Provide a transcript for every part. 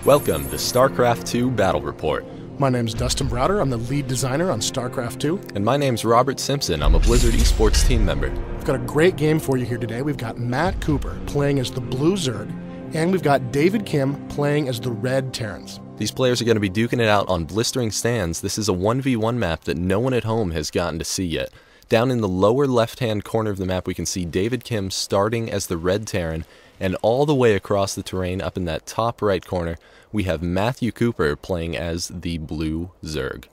Welcome to StarCraft 2 Battle Report. My name's Dustin Browder, I'm the lead designer on StarCraft 2. And my name's Robert Simpson, I'm a Blizzard esports team member. We've got a great game for you here today. We've got Matt Cooper playing as the Blue Zerg, and we've got David Kim playing as the Red Terrans. These players are going to be duking it out on blistering stands. This is a 1v1 map that no one at home has gotten to see yet. Down in the lower left-hand corner of the map, we can see David Kim starting as the Red Terran, and all the way across the terrain up in that top right corner, we have Matthew Cooper playing as the Blue Zerg.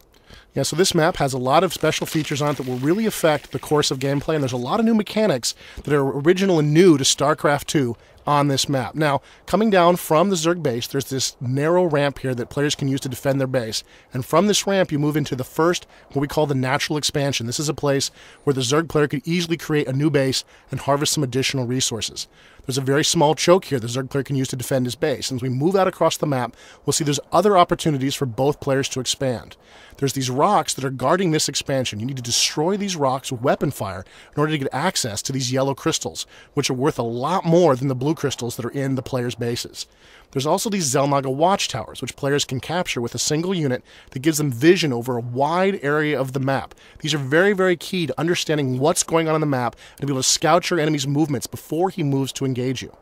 Yeah, so this map has a lot of special features on it that will really affect the course of gameplay, and there's a lot of new mechanics that are original and new to StarCraft 2 on this map. Now, coming down from the Zerg base, there's this narrow ramp here that players can use to defend their base. And from this ramp, you move into the first, what we call the natural expansion. This is a place where the Zerg player could easily create a new base and harvest some additional resources. There's a very small choke here the Zerg player can use to defend his base. And as we move out across the map, we'll see there's other opportunities for both players to expand. There's these rocks that are guarding this expansion. You need to destroy these rocks with weapon fire in order to get access to these yellow crystals, which are worth a lot more than the blue crystals that are in the players' bases. There's also these Xel'Naga watchtowers, which players can capture with a single unit that gives them vision over a wide area of the map. These are very, very key to understanding what's going on in the map and to be able to scout your enemy's movements before he moves to engage you.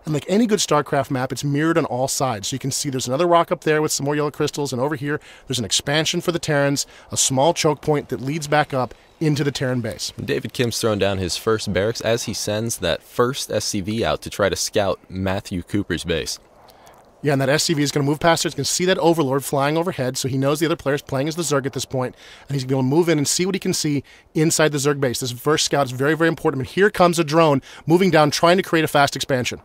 And like any good StarCraft map, it's mirrored on all sides. So you can see there's another rock up there with some more yellow crystals, and over here there's an expansion for the Terrans, a small choke point that leads back up into the Terran base. David Kim's thrown down his first barracks as he sends that first SCV out to try to scout Matthew Cooper's base. Yeah, and that SCV is going to move past there. It's going to see that Overlord flying overhead, so he knows the other player's playing as the Zerg at this point, and he's going to be able to move in and see what he can see inside the Zerg base. This first scout is very, very important. But here comes a drone moving down, trying to create a fast expansion.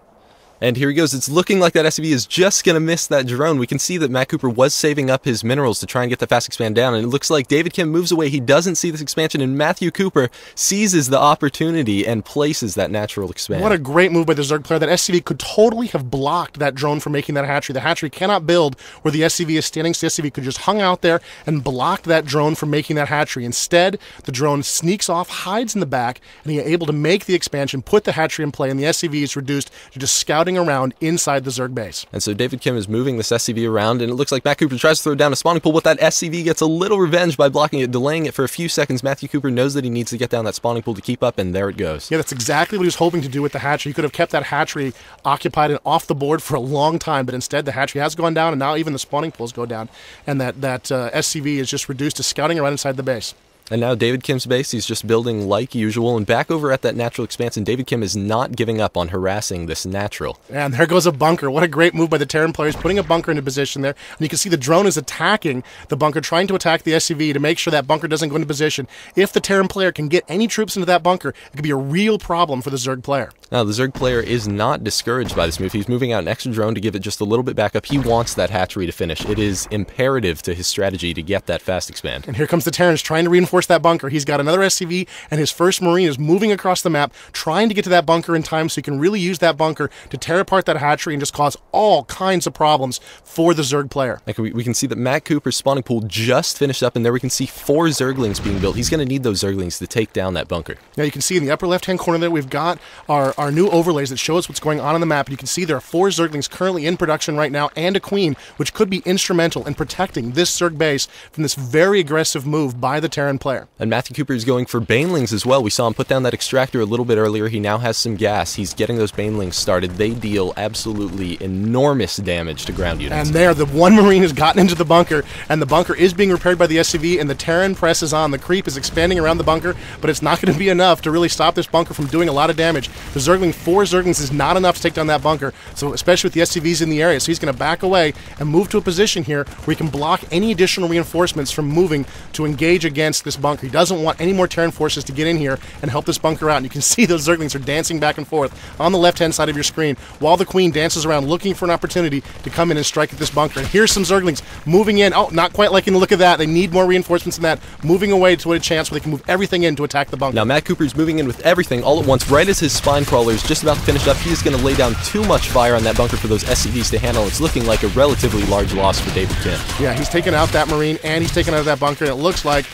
And here he goes. It's looking like that SCV is just going to miss that drone. We can see that Matt Cooper was saving up his minerals to try and get the fast expand down. And it looks like David Kim moves away. He doesn't see this expansion. And Matthew Cooper seizes the opportunity and places that natural expand. What a great move by the Zerg player. That SCV could totally have blocked that drone from making that hatchery. The hatchery cannot build where the SCV is standing. So the SCV could just hung out there and blocked that drone from making that hatchery. Instead, the drone sneaks off, hides in the back, and he's able to make the expansion, put the hatchery in play, and the SCV is reduced to just scouting around inside the Zerg base. And so David Kim is moving this SCV around, and it looks like Matt Cooper tries to throw down a spawning pool, but that SCV gets a little revenge by blocking it, delaying it for a few seconds. Matthew Cooper knows that he needs to get down that spawning pool to keep up, and there it goes. Yeah, that's exactly what he was hoping to do with the hatchery. He could have kept that hatchery occupied and off the board for a long time, but instead the hatchery has gone down, and now even the spawning pools go down, and that SCV is just reduced to scouting around inside the base. And now David Kim's base, he's just building like usual. And back over at that natural expansion, David Kim is not giving up on harassing this natural. And there goes a bunker. What a great move by the Terran players, putting a bunker into position there. And you can see the drone is attacking the bunker, trying to attack the SCV to make sure that bunker doesn't go into position. If the Terran player can get any troops into that bunker, it could be a real problem for the Zerg player. Now, the Zerg player is not discouraged by this move. He's moving out an extra drone to give it just a little bit back up. He wants that hatchery to finish. It is imperative to his strategy to get that fast expand. And here comes the Terrans trying to reinforce that bunker. He's got another SCV, and his first Marine is moving across the map, trying to get to that bunker in time so he can really use that bunker to tear apart that hatchery and just cause all kinds of problems for the Zerg player. Like we can see that Matt Cooper's spawning pool just finished up, and there we can see 4 Zerglings being built. He's going to need those Zerglings to take down that bunker. Now you can see in the upper left-hand corner there, we've got our new overlays that show us what's going on the map, and you can see there are 4 Zerglings currently in production right now, and a Queen, which could be instrumental in protecting this Zerg base from this very aggressive move by the Terran player. And Matthew Cooper is going for Banelings as well. We saw him put down that extractor a little bit earlier. He now has some gas. He's getting those Banelings started. They deal absolutely enormous damage to ground units. And there, the one Marine has gotten into the bunker, and the bunker is being repaired by the SCV, and the Terran presses on. The creep is expanding around the bunker, but it's not going to be enough to really stop this bunker from doing a lot of damage. The Zergling, 4 Zerglings is not enough to take down that bunker, so especially with the SCVs in the area. So he's going to back away and move to a position here where he can block any additional reinforcements from moving to engage against this bunker. He doesn't want any more Terran forces to get in here and help this bunker out. And you can see those Zerglings are dancing back and forth on the left-hand side of your screen while the Queen dances around looking for an opportunity to come in and strike at this bunker. And here's some Zerglings moving in. Oh, not quite liking the look of that. They need more reinforcements than that. Moving away to a chance where they can move everything in to attack the bunker. Now Matt Cooper's moving in with everything all at once. Right as his spine crawler is just about to finish up, he is going to lay down too much fire on that bunker for those SCVs to handle. It's looking like a relatively large loss for David Kim. Yeah, he's taken out that Marine and he's taken out that bunker, and it looks like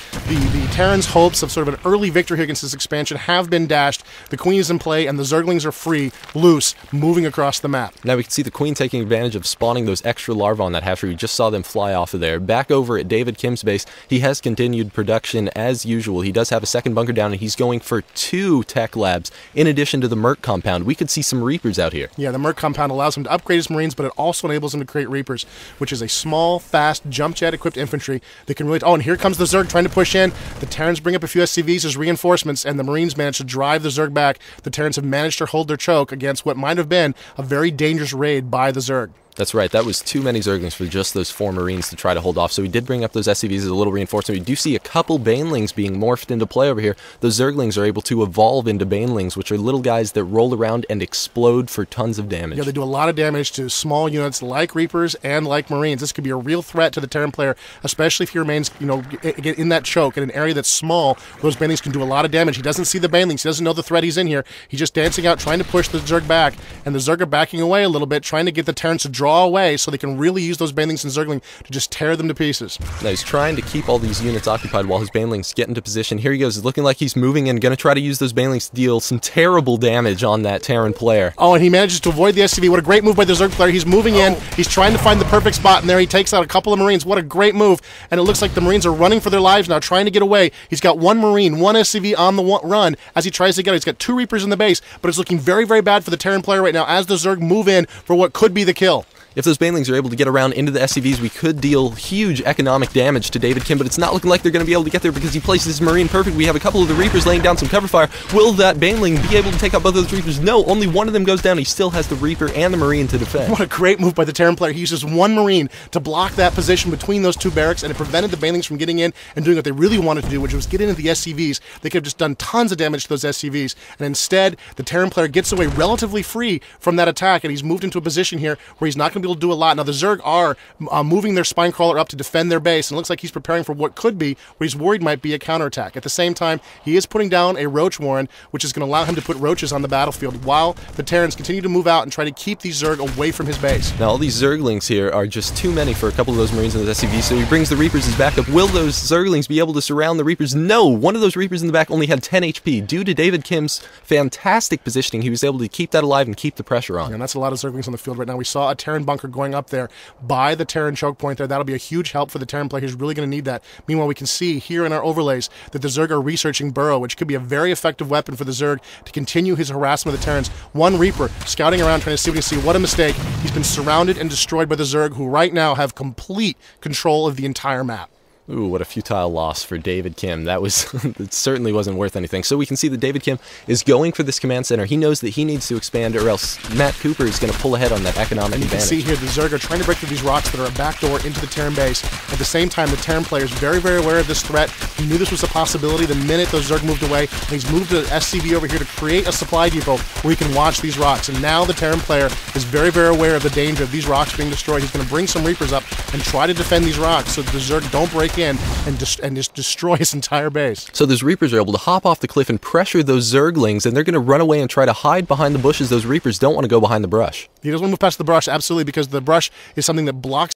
the Terran's hopes of sort of an early victory against this expansion have been dashed. The Queen is in play, and the Zerglings are free, loose, moving across the map. Now we can see the Queen taking advantage of spawning those extra larvae on that hatchery. We just saw them fly off of there. Back over at David Kim's base, he has continued production as usual. He does have a second bunker down, and he's going for 2 tech labs in addition to the Merc compound. We could see some Reapers out here. Yeah, the Merc compound allows him to upgrade his Marines, but it also enables him to create Reapers, which is a small, fast, jump jet equipped infantry that can really... Oh, and here comes the Zerg trying to push in. The Terrans bring up a few SCVs as reinforcements, and the Marines manage to drive the Zerg back. The Terrans have managed to hold their choke against what might have been a very dangerous raid by the Zerg. That's right, that was too many Zerglings for just those 4 Marines to try to hold off, so we did bring up those SCVs as a little reinforcement. We do see a couple Banelings being morphed into play over here. Those Zerglings are able to evolve into Banelings, which are little guys that roll around and explode for tons of damage. Yeah, they do a lot of damage to small units like Reapers and like Marines. This could be a real threat to the Terran player, especially if he remains, in that choke in an area that's small. Those Banelings can do a lot of damage. He doesn't see the Banelings. He doesn't know the threat he's in here. He's just dancing out, trying to push the Zerg back, and the Zerg are backing away a little bit, trying to get the Terrans to draw away so they can really use those Banelings and Zergling to just tear them to pieces. Now he's trying to keep all these units occupied while his Banelings get into position. Here he goes. It's looking like he's moving in, going to try to use those Banelings to deal some terrible damage on that Terran player. Oh, and he manages to avoid the SCV. What a great move by the Zerg player. He's moving in. He's trying to find the perfect spot, and there he takes out a couple of Marines. What a great move. And it looks like the Marines are running for their lives now, trying to get away. He's got 1 Marine, 1 SCV on the run as he tries to get out. He's got 2 Reapers in the base, but it's looking very, very bad for the Terran player right now as the Zerg move in for what could be the kill. If those Banelings are able to get around into the SCVs, we could deal huge economic damage to David Kim, but it's not looking like they're going to be able to get there because he places his Marine perfect. We have a couple of the Reapers laying down some cover fire. Will that Baneling be able to take out both of those Reapers? No, only one of them goes down. He still has the Reaper and the Marine to defend. What a great move by the Terran player. He uses 1 Marine to block that position between those 2 barracks, and it prevented the Banelings from getting in and doing what they really wanted to do, which was get into the SCVs. They could have just done tons of damage to those SCVs, and instead, the Terran player gets away relatively free from that attack, and he's moved into a position here where he's not going to be able to do a lot. Now, the Zerg are moving their spine crawler up to defend their base, and it looks like he's preparing for what could be, what he's worried might be, a counterattack. At the same time, he is putting down a Roach Warren, which is going to allow him to put roaches on the battlefield while the Terrans continue to move out and try to keep these Zerg away from his base. Now, all these Zerglings here are just too many for a couple of those Marines in the SCV, so he brings the Reapers as backup. Will those Zerglings be able to surround the Reapers? No! One of those Reapers in the back only had 10 HP. Due to David Kim's fantastic positioning, he was able to keep that alive and keep the pressure on. And that's a lot of Zerglings on the field right now. We saw a Terran bunker going up there by the Terran choke point there. That'll be a huge help for the Terran player. He's really going to need that. Meanwhile, we can see here in our overlays that the Zerg are researching Burrow, which could be a very effective weapon for the Zerg to continue his harassment of the Terrans. 1 Reaper scouting around trying to see what he can see. What a mistake. He's been surrounded and destroyed by the Zerg, who right now have complete control of the entire map. Ooh, what a futile loss for David Kim. That was, it certainly wasn't worth anything. So we can see that David Kim is going for this command center. He knows that he needs to expand, or else Matt Cooper is going to pull ahead on that economic advantage. And you can see here the Zerg are trying to break through these rocks that are a backdoor into the Terran base. At the same time, the Terran player is very, very aware of this threat. He knew this was a possibility the minute those Zerg moved away, and he's moved the SCV over here to create a supply depot where he can watch these rocks. And now the Terran player is very, very aware of the danger of these rocks being destroyed. He's going to bring some Reapers up and try to defend these rocks so that the Zerg don't break in and just destroy his entire base. So those Reapers are able to hop off the cliff and pressure those Zerglings, and they're going to run away and try to hide behind the bushes. Those Reapers don't want to go behind the brush. He doesn't want to move past the brush, absolutely, because the brush is something that blocks